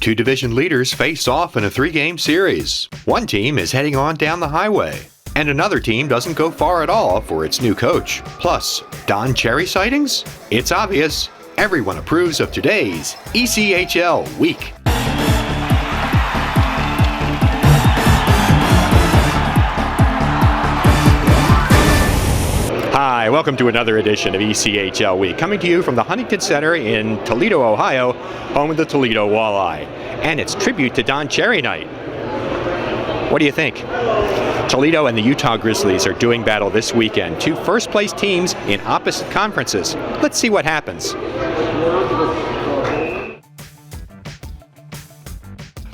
Two division leaders face off in a 3-game series. One team is heading on down the highway, and another team doesn't go far at all for its new coach. Plus, Don Cherry sightings? It's obvious. Everyone approves of today's ECHL week. Hi, welcome to another edition of ECHL Week, coming to you from the Huntington Center in Toledo, Ohio, home of the Toledo Walleye. And it's tribute to Don Cherry night. What do you think? Toledo and the Utah Grizzlies are doing battle this weekend. Two first-place teams in opposite conferences. Let's see what happens.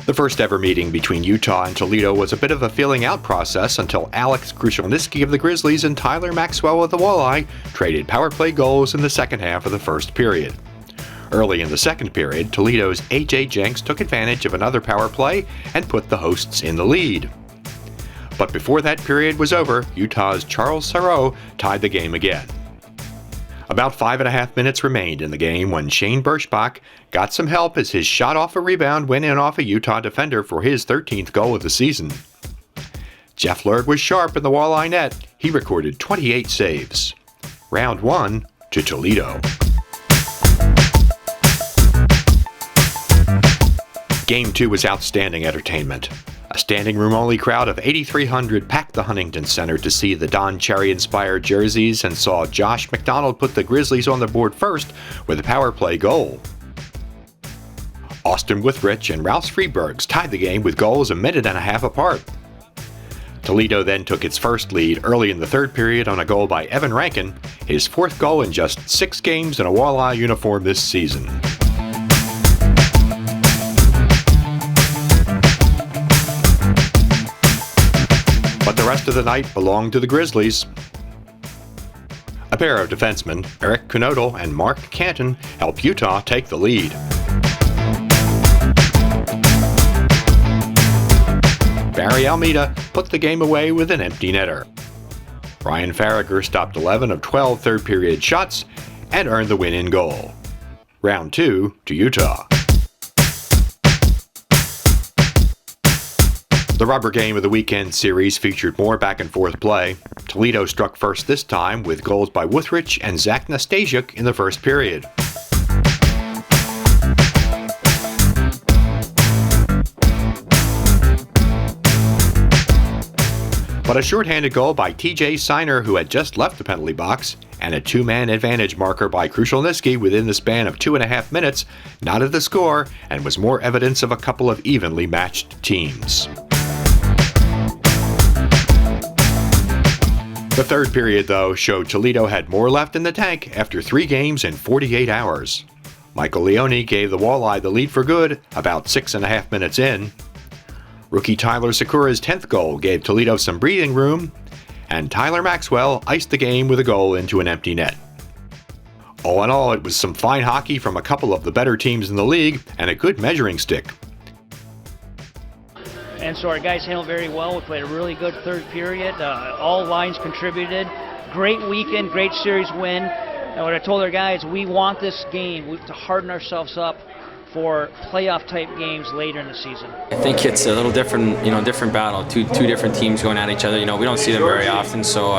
The first ever meeting between Utah and Toledo was a bit of a feeling out process until Alex Krushelnyski of the Grizzlies and Tyler Maxwell of the Walleye traded power play goals in the second half of the first period. Early in the second period, Toledo's A.J. Jenks took advantage of another power play and put the hosts in the lead. But before that period was over, Utah's Charles Sarot tied the game again. About 5.5 minutes remained in the game when Shane Birschbach got some help as his shot off a rebound went in off a Utah defender for his 13th goal of the season. Jeff Lurg was sharp in the Walleye net. He recorded 28 saves. Round 1 to Toledo. Game 2 was outstanding entertainment. A standing room only crowd of 8,300 packed the Huntington Center to see the Don Cherry-inspired jerseys and saw Josh McDonald put the Grizzlies on the board first with a power play goal. Austin Withrich and Rouse Freebergs tied the game with goals a minute and a half apart. Toledo then took its first lead early in the third period on a goal by Evan Rankin, his fourth goal in just 6 games in a Walleye uniform this season. But the rest of the night belonged to the Grizzlies. A pair of defensemen, Eric Knodel and Mark Canton, helped Utah take the lead. Barry Almeida put the game away with an empty netter. Ryan Farragher stopped 11 of 12 third-period shots and earned the win in goal. Round 2 to Utah. The rubber game of the weekend series featured more back-and-forth play. Toledo struck first this time with goals by Withrich and Zach Nastasiuk in the first period. But a shorthanded goal by T.J. Seiner, who had just left the penalty box, and a 2-man advantage marker by Krushelnyski within the span of 2.5 minutes knotted the score and was more evidence of a couple of evenly matched teams. The third period, though, showed Toledo had more left in the tank after 3 games in 48 hours. Michael Leone gave the Walleye the lead for good about 6.5 minutes in. Rookie Tyler Sakura's 10th goal gave Toledo some breathing room, and Tyler Maxwell iced the game with a goal into an empty net. All in all, it was some fine hockey from a couple of the better teams in the league and a good measuring stick. And so our guys handled very well. We played a really good third period. All lines contributed. Great weekend, great series win. And what I told our guys, we want this game to harden ourselves up for playoff type games later in the season. I think it's a little different, different battle. Two different teams going at each other. We don't see them very often, so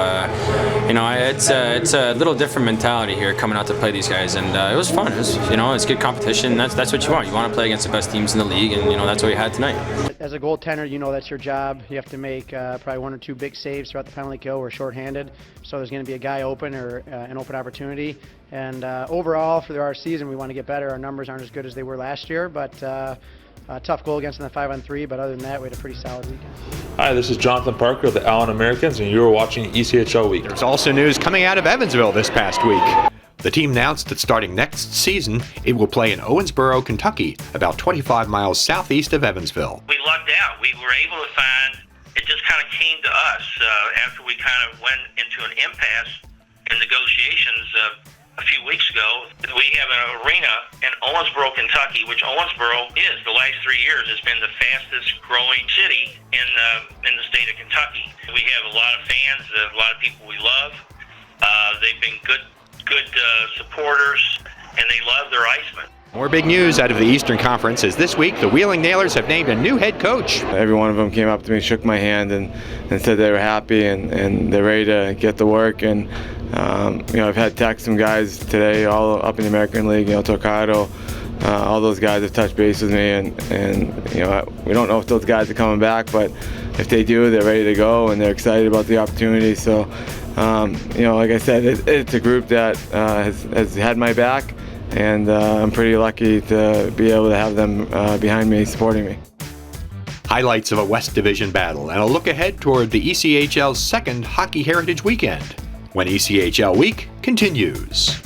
it's a little different mentality here coming out to play these guys, and it was fun. It's good competition. That's what you want. You want to play against the best teams in the league, and that's what we had tonight. As a goaltender, that's your job. You have to make probably 1 or 2 big saves throughout the penalty kill. We're shorthanded, so there's going to be a guy open or an open opportunity. And overall, for our season, we want to get better. Our numbers aren't as good as they were last year, but a tough goal against them in the 5-on-3. But other than that, we had a pretty solid weekend. Hi, this is Jonathan Parker of the Allen Americans, and you're watching ECHL Week. There's also news coming out of Evansville this past week. The team announced that starting next season, it will play in Owensboro, Kentucky, about 25 miles southeast of Evansville. We lucked out. We were able to find, it just kind of came to us after we kind of went into an impasse in negotiations a few weeks ago. We have an arena in Owensboro, Kentucky, which Owensboro is, the last 3 years, has been the fastest growing city in the state of Kentucky. We have a lot of fans, a lot of people we love. They've been good supporters, and they love their Icemen. More big news out of the Eastern Conference as this week the Wheeling Nailers have named a new head coach. Every one of them came up to me, shook my hand, and said they were happy and they're ready to get to work. And I've had texts from guys today all up in the American League, Torcado, all those guys have touched base with me, and we don't know if those guys are coming back, but if they do, they're ready to go and they're excited about the opportunity. So, like I said, it's a group that has had my back, and I'm pretty lucky to be able to have them behind me, supporting me. Highlights of a West Division battle and a look ahead toward the ECHL's second Hockey Heritage Weekend, when ECHL Week continues.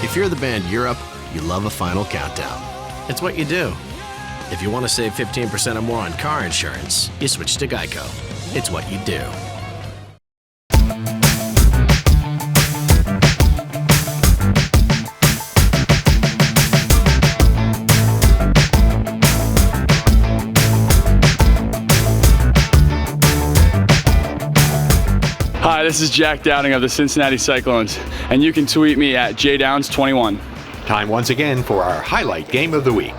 If you're the band Europe, you love a final countdown. It's what you do. If you want to save 15% or more on car insurance, you switch to Geico. It's what you do. Hi, this is Jack Downing of the Cincinnati Cyclones, and you can tweet me at jdowns21. Time once again for our highlight game of the week.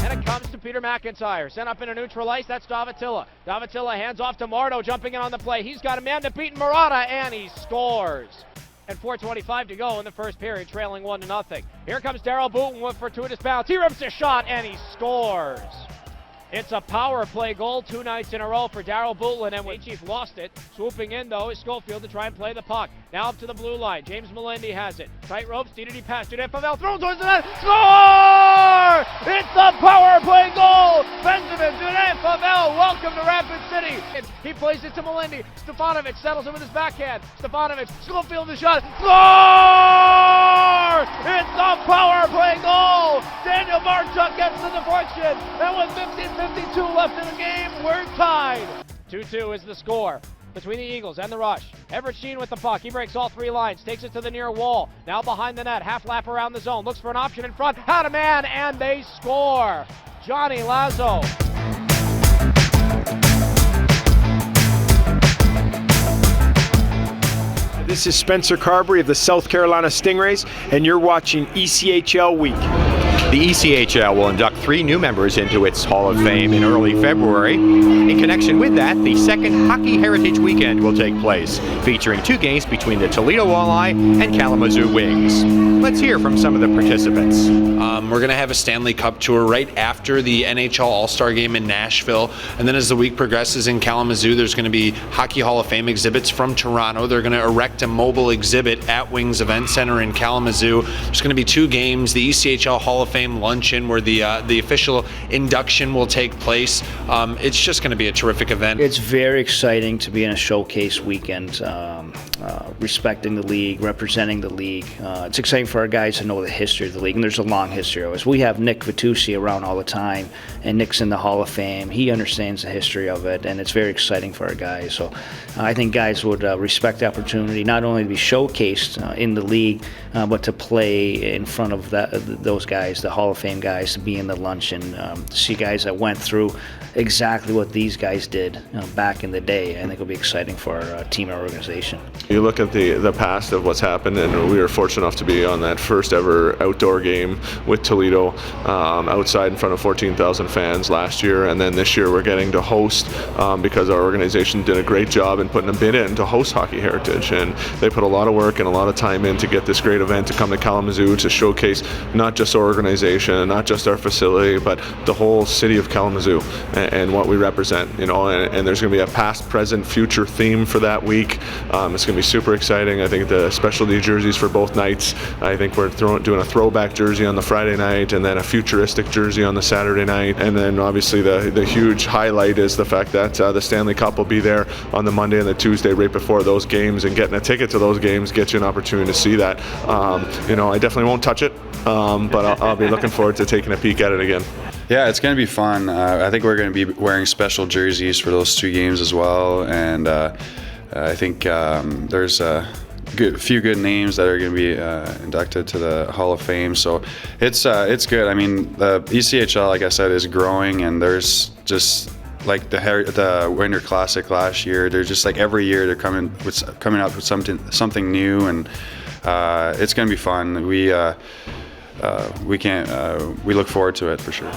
And it comes to Peter McIntyre, sent up in a neutral ice, that's Davatilla. Davatilla hands off to Mardo, jumping in on the play. He's got a man to beat in Murata, and he scores. And 4:25 to go in the first period, trailing 1-0. Here comes Daryl Booten with fortuitous bounce. He rips a shot, and he scores. It's a power play goal 2 nights in a row for Daryl Bootlin, and when Chief lost it, swooping in though is Schofield to try and play the puck. Now up to the blue line, James Melendi has it. Tight ropes, DDD pass, Jude Favel throws towards the net, score! It's the power play goal! Benjamin Jude Favel, welcome to Rapid City. And he plays it to Melendi, Stefanovic settles it with his backhand. Stefanovic, Schofield the shot, score! It's the power play goal! Daniel Barchuk gets the deflection, and with 52 left in the game, we're tied. 2-2 is the score between the Eagles and the Rush. Everett Sheen with the puck. He breaks all three lines, takes it to the near wall. Now behind the net, half lap around the zone, looks for an option in front, had a man, and they score. Johnny Lazo. This is Spencer Carberry of the South Carolina Stingrays, and you're watching ECHL Week. The ECHL will induct 3 new members into its Hall of Fame in early February. In connection with that, the second Hockey Heritage Weekend will take place, featuring 2 games between the Toledo Walleye and Kalamazoo Wings. Let's hear from some of the participants. We're going to have a Stanley Cup tour right after the NHL All-Star Game in Nashville, and then as the week progresses in Kalamazoo, there's going to be Hockey Hall of Fame exhibits from Toronto. They're going to erect a mobile exhibit at Wings Event Center in Kalamazoo. There's going to be 2 games, the ECHL Hall of Fame luncheon where the official induction will take place. It's just going to be a terrific event. It's very exciting to be in a showcase weekend, respecting the league, representing the league. It's exciting for our guys to know the history of the league, and there's a long history of it. We have Nick Vitucci around all the time, and Nick's in the Hall of Fame. He understands the history of it, and it's very exciting for our guys. So I think guys would respect the opportunity not only to be showcased in the league, but to play in front of those guys, the Hall of Fame guys, to be in the luncheon, to see guys that went through exactly what these guys did back in the day. I think it'll be exciting for our team and organization. You look at the past of what's happened, and we were fortunate enough to be on that first ever outdoor game with Toledo outside in front of 14,000 fans last year, and then this year we're getting to host because our organization did a great job in putting a bid in to host Hockey Heritage, and they put a lot of work and a lot of time in to get this great event to come to Kalamazoo to showcase not just our organization, not just our facility, but the whole city of Kalamazoo and what we represent. And there's going to be a past, present, future theme for that week. It's going to be super exciting. I think the specialty jerseys for both nights. I think we're doing a throwback jersey on the Friday night, and then a futuristic jersey on the Saturday night. And then obviously the huge highlight is the fact that the Stanley Cup will be there on the Monday and the Tuesday right before those games, and getting a ticket to those games gets you an opportunity to see that. I definitely won't touch it, but I'll be looking forward to taking a peek at it again. Yeah, it's going to be fun. I think we're going to be wearing special jerseys for those 2 games as well, and I think there's a few good names that are going to be inducted to the Hall of Fame. So it's good. I mean, the ECHL, like I said, is growing, and there's just like the Winter Classic last year. They're just like every year they're coming out with something new, and it's going to be fun. We look forward to it for sure.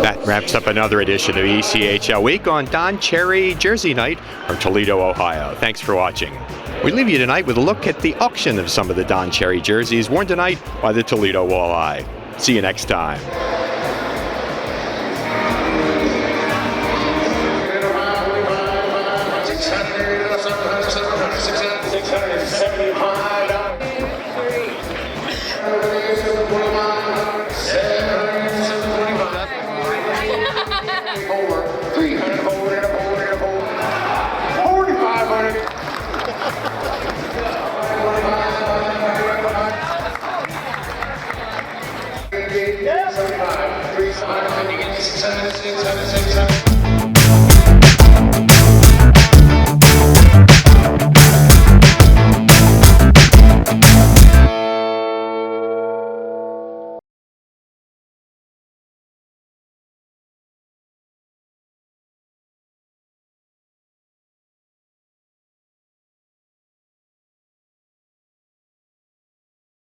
That wraps up another edition of ECHL Week on Don Cherry Jersey Night from Toledo, Ohio. Thanks for watching. We leave you tonight with a look at the auction of some of the Don Cherry jerseys worn tonight by the Toledo Walleye. See you next time. Yeah. 75, 3, 5, 6, 7, 6, 7, 6, 7.